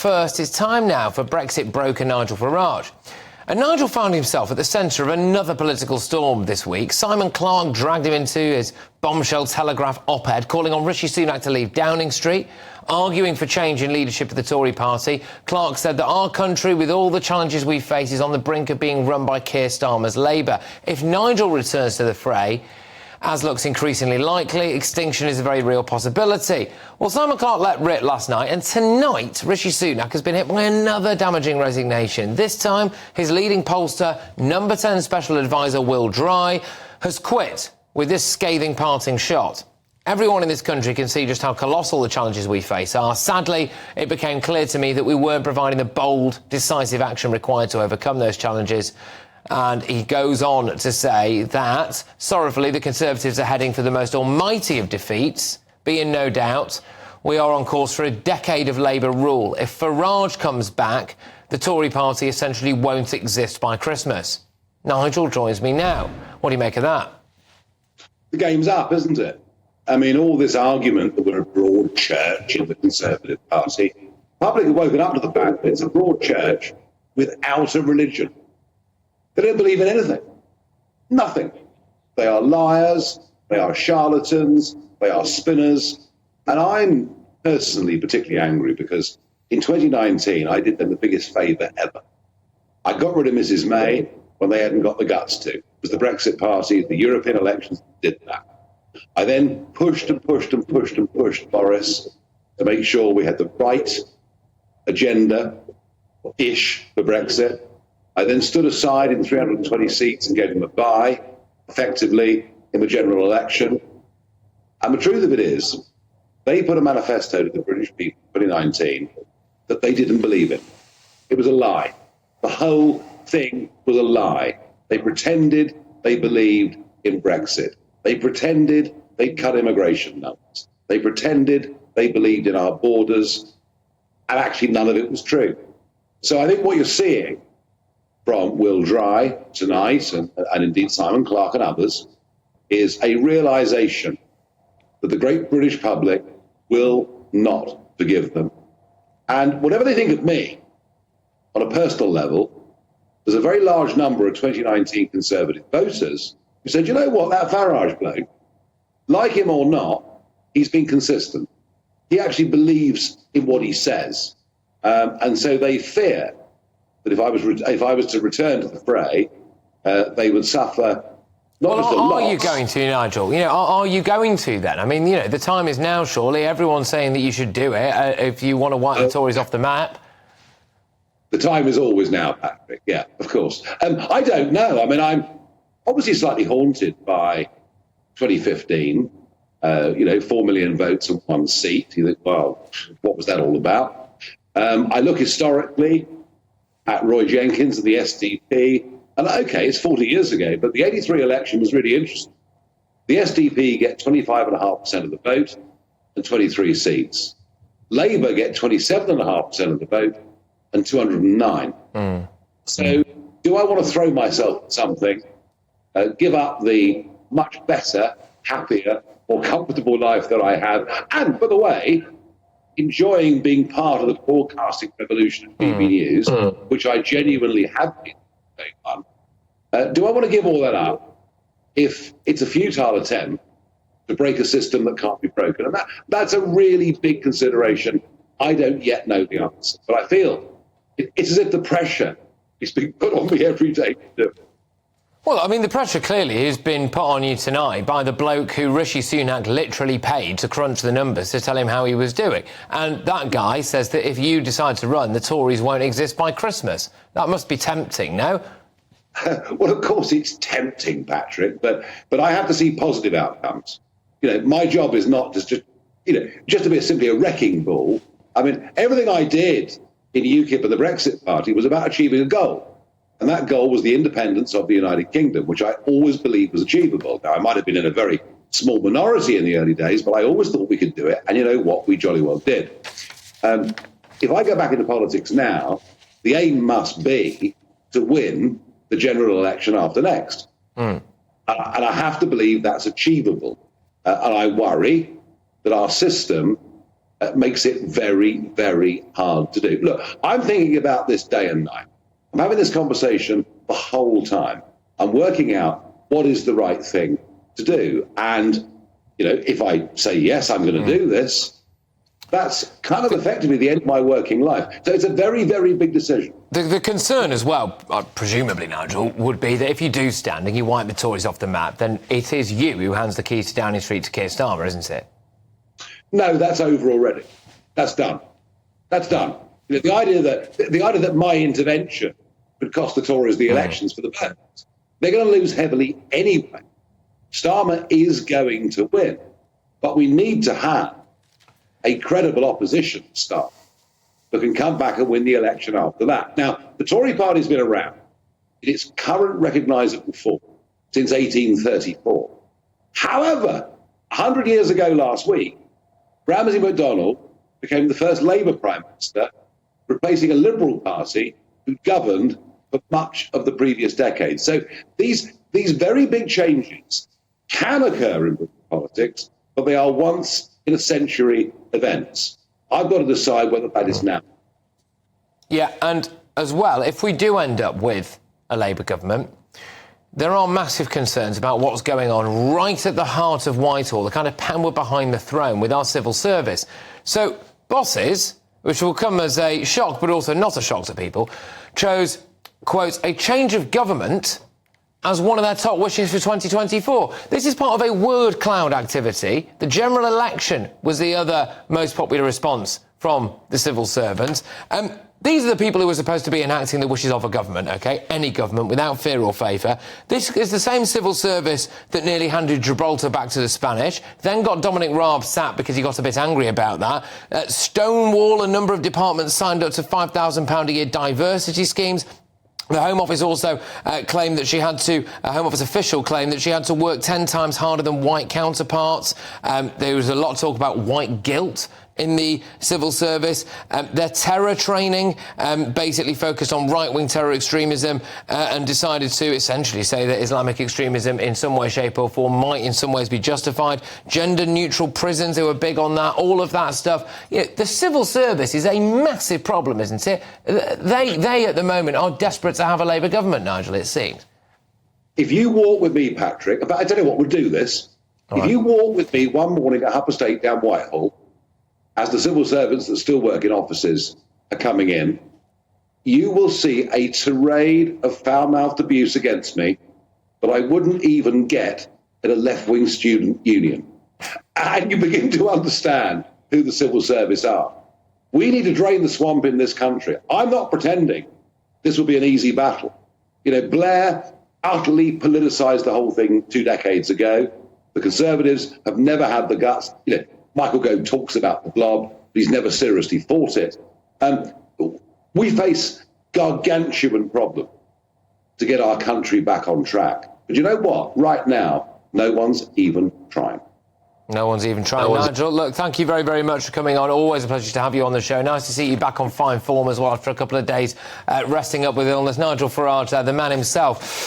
first, it's time now for Brexit broker Nigel Farage. And Nigel found himself at the centre of another political storm this week. Simon Clarke dragged him into his bombshell Telegraph op-ed, calling on Rishi Sunak to leave Downing Street, arguing for change in leadership of the Tory party. Clarke said that our country, with all the challenges we face, is on the brink of being run by Keir Starmer's Labour. If Nigel returns to the fray, as looks increasingly likely, extinction is a very real possibility. Well, Simon Clarke let rip last night, and tonight Rishi Sunak has been hit by another damaging resignation. This time, his leading pollster, number 10 special advisor Will Dry, has quit with this scathing parting shot. Everyone in this country can see just how colossal the challenges we face are. Sadly, it became clear to me that we weren't providing the bold, decisive action required to overcome those challenges. And he goes on to say that, sorrowfully, the Conservatives are heading for the most almighty of defeats. Be in no doubt, we are on course for a decade of Labour rule. If Farage comes back, the Tory party essentially won't exist by Christmas. Nigel joins me now. What do you make of that? The game's up, isn't it? I mean, all this argument that we're a broad church in the Conservative Party, the public have woken up to the fact that it's a broad church without a religion. They don't believe in anything. Nothing. They are liars, they are charlatans, they are spinners. And I'm personally particularly angry because in 2019, I did them the biggest favour ever. I got rid of Mrs May when they hadn't got the guts to. It was the Brexit Party, the European elections that did that. I then pushed and pushed and pushed and pushed Boris to make sure we had the right agenda-ish for Brexit. I then stood aside in 320 seats and gave them a bye, effectively, in the general election. And the truth of it is, they put a manifesto to the British people in 2019 that they didn't believe in. It was a lie. The whole thing was a lie. They pretended they believed in Brexit. They pretended they'd cut immigration numbers. They pretended they believed in our borders, and actually none of it was true. So I think what you're seeing from Will Dry tonight, and indeed Simon Clarke and others, is a realisation that the great British public will not forgive them. And whatever they think of me, on a personal level, there's a very large number of 2019 Conservative voters who said, you know what, that Farage bloke, like him or not, he's been consistent. He actually believes in what he says. And so they fear that if I was to return to the fray, they would suffer not just a loss. Are you going to, Nigel? You know, are you going to then? I mean, you know, the time is now, surely. Everyone's saying that you should do it if you want to wipe the Tories off the map. The time is always now, Patrick. Yeah, of course. I don't know. I mean, I'm obviously slightly haunted by 2015. 4 million votes and one seat. You think, well, what was that all about? I look historically at Roy Jenkins and the SDP, and okay, it's 40 years ago, but the 83 election was really interesting. The SDP get 25.5% of the vote and 23 seats. Labour get 27.5% of the vote and 209. So do I want to throw myself at something, give up the much better, happier, more comfortable life that I have, and, by the way, enjoying being part of the broadcasting revolution at GBNews, which I genuinely have been day one. Do I want to give all that up if it's a futile attempt to break a system that can't be broken? And that's a really big consideration. I don't yet know the answer, but I feel it's as if the pressure is being put on me every day to do it. Well, I mean, the pressure clearly has been put on you tonight by the bloke who Rishi Sunak literally paid to crunch the numbers to tell him how he was doing. And that guy says that if you decide to run, the Tories won't exist by Christmas. That must be tempting, no? Well, of course it's tempting, Patrick, but I have to see positive outcomes. You know, my job is not just to be simply a wrecking ball. I mean, everything I did in UKIP and the Brexit Party was about achieving a goal. And that goal was the independence of the United Kingdom, which I always believed was achievable. Now, I might have been in a very small minority in the early days, but I always thought we could do it. And you know what? We jolly well did. If I go back into politics now, the aim must be to win the general election after next. And I have to believe that's achievable. And I worry that our system makes it very, very hard to do. Look, I'm thinking about this day and night. I'm having this conversation the whole time. I'm working out what is the right thing to do. And, if I say, yes, I'm going to do this, that's kind of effectively the end of my working life. So it's a very, very big decision. The concern as well, presumably, Nigel, would be that if you do stand and you wipe the Tories off the map, then it is you who hands the keys to Downing Street to Keir Starmer, isn't it? No, that's over already. That's done. That's done. The idea that my intervention could cost the Tories the elections for the vote, they're going to lose heavily anyway. Starmer is going to win, but we need to have a credible opposition start that can come back and win the election after that. Now, the Tory party's been around in its current recognisable form since 1834. However, 100 years ago last week, Ramsay MacDonald became the first Labour Prime Minister, replacing a Liberal Party who governed for much of the previous decade. So these very big changes can occur in British politics, but they are once-in-a-century events. I've got to decide whether that is now. Yeah, and as well, if we do end up with a Labour government, there are massive concerns about what's going on right at the heart of Whitehall, the kind of power behind the throne with our civil service. So bosses, which will come as a shock but also not a shock to people, chose, quote, a change of government as one of their top wishes for 2024. This is part of a word cloud activity. The general election was the other most popular response from the civil servants. These are the people who are supposed to be enacting the wishes of a government, OK? Any government, without fear or favour. This is the same civil service that nearly handed Gibraltar back to the Spanish, then got Dominic Raab sacked because he got a bit angry about that. Stonewall, a number of departments signed up to £5,000 a year diversity schemes. The Home Office also claimed that Home Office official claimed that she had to work 10 times harder than white counterparts. There was a lot of talk about white guilt in the civil service. Their terror training basically focused on right-wing terror extremism and decided to essentially say that Islamic extremism in some way, shape or form might in some ways be justified. Gender-neutral prisons, they were big on that, all of that stuff. The civil service is a massive problem, isn't it? They at the moment are desperate to have a Labour government, Nigel, it seems. If you walk with me, Patrick, I tell you what, we'll do this. If you walk with me one morning at Upper State down Whitehall, as the civil servants that still work in offices are coming in, you will see a tirade of foul-mouthed abuse against me that I wouldn't even get at a left-wing student union. And you begin to understand who the civil service are. We need to drain the swamp in this country. I'm not pretending this will be an easy battle. Blair utterly politicised the whole thing 2 decades ago. The Conservatives have never had the guts. Michael Gove talks about the blob, but he's never seriously fought it. We face gargantuan problem to get our country back on track. But you know what? Right now, no one's even trying. No one's even trying. Nigel, look, thank you very, very much for coming on. Always a pleasure to have you on the show. Nice to see you back on fine form as well after a couple of days resting up with illness. Nigel Farage, the man himself.